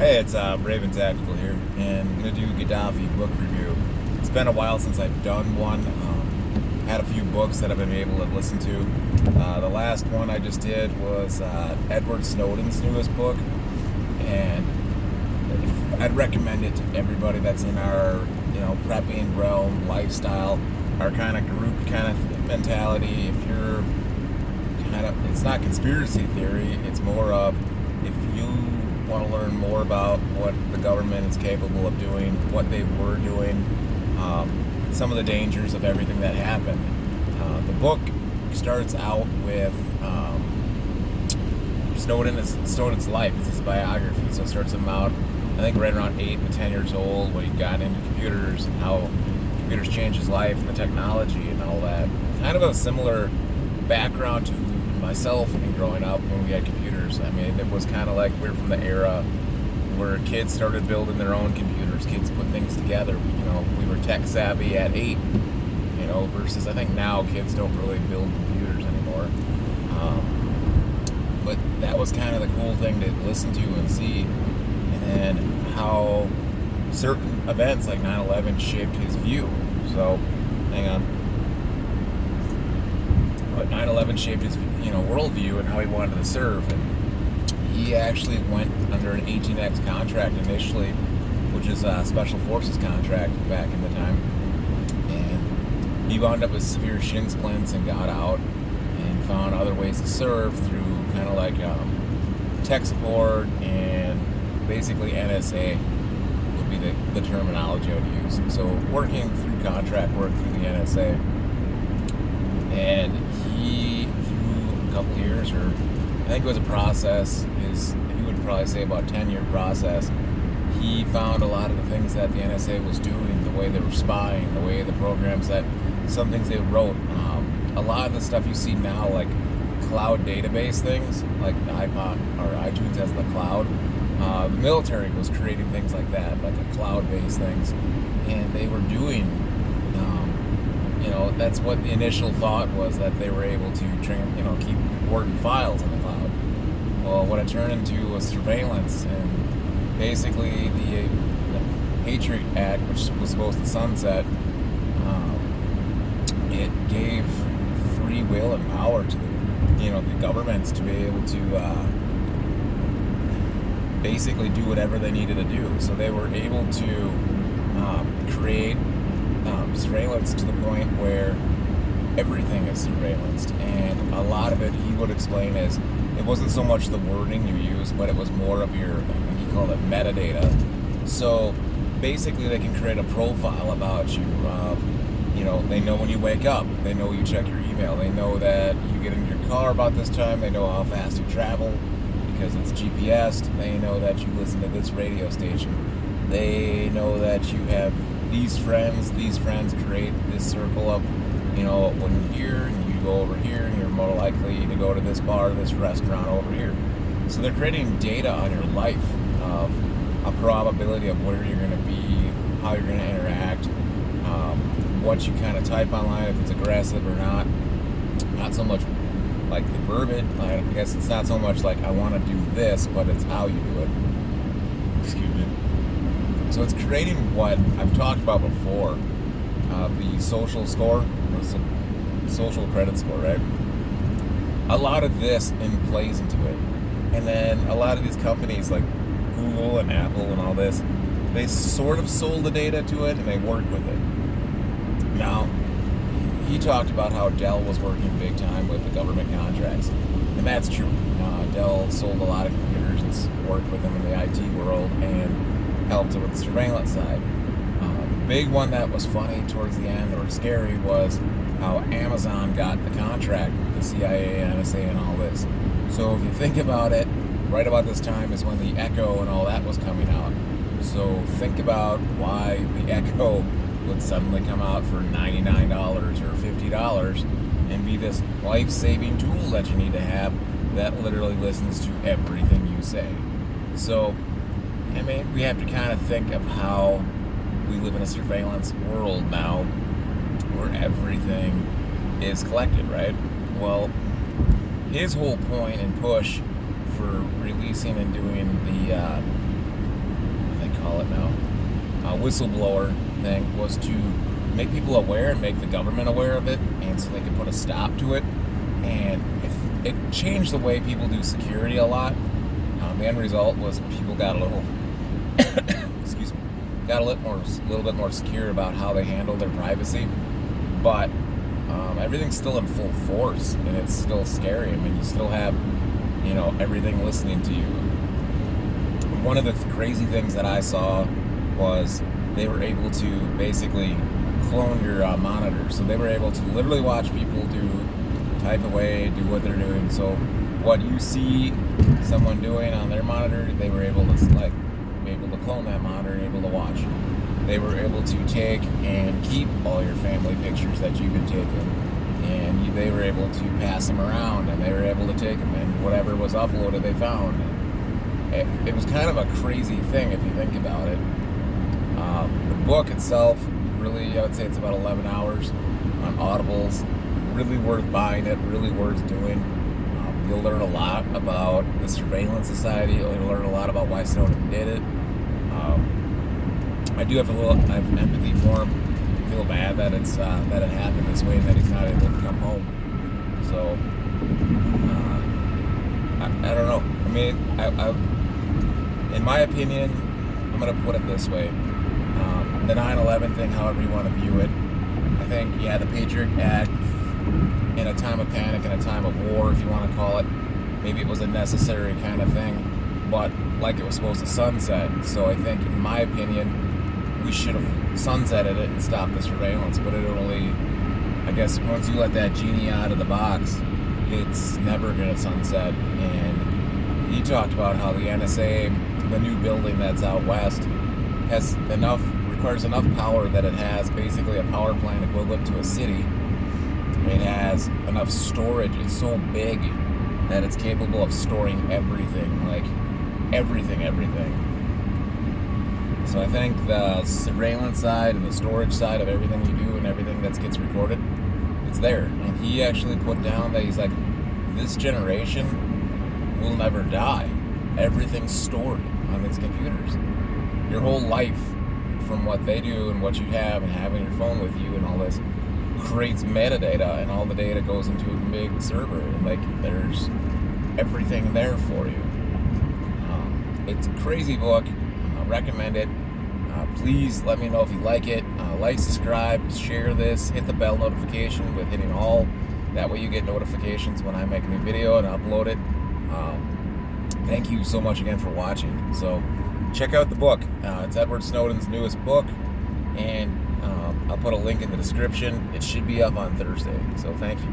Hey, it's Raven Tactical here, and I'm going to do Gaddafi book review. It's been a while since I've done one. Had a few books that I've been able to listen to. The last one I just did was Edward Snowden's newest book, and I'd recommend it to everybody that's in our, prepping realm, lifestyle, our kind of group kind of mentality. If you're it's not conspiracy theory, it's more of if you want to learn more about what the government is capable of doing, what they were doing, some of the dangers of everything that happened. The book starts out with Snowden's life. It's his biography, so it starts him out, I think, right around 8 to 10 years old, when he got into computers and how computers changed his life and the technology and all that. Kind of a similar background to myself and growing up when we had computers. I mean, it was kind of like we're from the era where kids started building their own computers. Kids put things together. We were tech savvy at 8. Versus I think now kids don't really build computers anymore. But that was kind of the cool thing to listen to and see, and then how certain events like 9/11 shaped his view. So, hang on. But 9/11 shaped his, worldview and how he wanted to serve. And he actually went under an 18X contract initially, which is a special forces contract back in the time. And he wound up with severe shin splints and got out and found other ways to serve through kind of like tech support, and basically NSA would be the terminology I would use. So working through contract work through the NSA. And he, through a couple years, or I think it was a process, he would probably say about 10-year process, he found a lot of the things that the NSA was doing, the way they were spying, the way the programs that, some things they wrote. A lot of the stuff you see now, like cloud database things, like the iPod or iTunes as the cloud, the military was creating things like that, like a cloud-based things, and they were doing, that's what the initial thought was, that they were able to keep important files in the cloud. Well, what it turned into was surveillance, and basically the Patriot Act, which was supposed to sunset, it gave free will and power to the governments to be able to basically do whatever they needed to do. So they were able to create surveillance to the point where everything is surveillanced, and a lot of it he would explain as it wasn't so much the wording you use, but it was more of your, he called it metadata. So basically they can create a profile about you. They know when you wake up, they know you check your email, they know that you get in your car about this time, they know how fast you travel because it's GPSed, they know that you listen to this radio station, they know that you have these friends create this circle of, when you're here and you go over here and you're more likely to go to this bar, this restaurant over here. So they're creating data on your life of a probability of where you're going to be, how you're going to interact, what you kind of type online, if it's aggressive or not. Not so much like the verbiage, I guess it's not so much like I want to do this, but it's how you do it. Excuse me. So it's creating what I've talked about before, the social score, or social credit score, right? A lot of this plays into it. And then a lot of these companies like Google and Apple and all this, they sort of sold the data to it and they work with it. Now, he talked about how Dell was working big time with the government contracts, and that's true. Dell sold a lot of computers and worked with them in the IT world and helped with the surveillance side. The big one that was funny towards the end, or scary, was how Amazon got the contract with the CIA, NSA, and all this. So if you think about it, right about this time is when the Echo and all that was coming out. So think about why the Echo would suddenly come out for $99 or $50 and be this life-saving tool that you need to have that literally listens to everything you say. So, we have to kind of think of how we live in a surveillance world now where everything is collected, right? Well, his whole point and push for releasing and doing the call it now, whistleblower thing, was to make people aware and make the government aware of it, and so they could put a stop to it. And if it changed the way people do security a lot. The end result was people got a little, excuse me, got a little bit more secure about how they handle their privacy. But everything's still in full force, and it's still scary. I mean, you still have, everything listening to you. One of the crazy things that I saw was they were able to basically clone your monitor. So they were able to literally watch people type away, do what they're doing. So what you see someone doing on their monitor, they were able to clone that monitor and able to watch. They were able to take and keep all your family pictures that you've been taking, and they were able to pass them around, and they were able to take them, and whatever was uploaded they found. It was kind of a crazy thing if you think about it. The book itself, really, I would say it's about 11 hours on Audibles. Really worth buying it, really worth doing. You'll learn a lot about the surveillance society. You'll learn a lot about why Snowden did it. I do have I have empathy for him. I feel bad that it happened this way and that he's not able to come home. So I don't know. I mean, in my opinion, I'm gonna put it this way: the 9/11 thing, however you want to view it, I think, the Patriot Act, in a time of panic, in a time of war, if you want to call it, maybe it was a necessary kind of thing, but like it was supposed to sunset. So I think, in my opinion, we should have sunsetted it and stopped the surveillance. But it only, I guess, once you let that genie out of the box, it's never going to sunset. And he talked about how the NSA, the new building that's out west, requires enough power that it has basically a power plant equivalent to a city. It has enough storage. It's so big that it's capable of storing everything, like everything. So I think the surveillance side and the storage side of everything we do and everything that gets recorded, it's there. And he actually put down that he's like, this generation will never die. Everything's stored on these computers. Your whole life, from what they do and what you have and having your phone with you and all this, creates metadata, and all the data goes into a big server, and there's everything there for you. It's a crazy book. Recommend it. Please let me know if you like it. Like, subscribe, share this, hit the bell notification with hitting all. That way you get notifications when I make a new video and upload it. Thank you so much again for watching. So check out the book. It's Edward Snowden's newest book, and I'll put a link in the description. It should be up on Thursday. So thank you.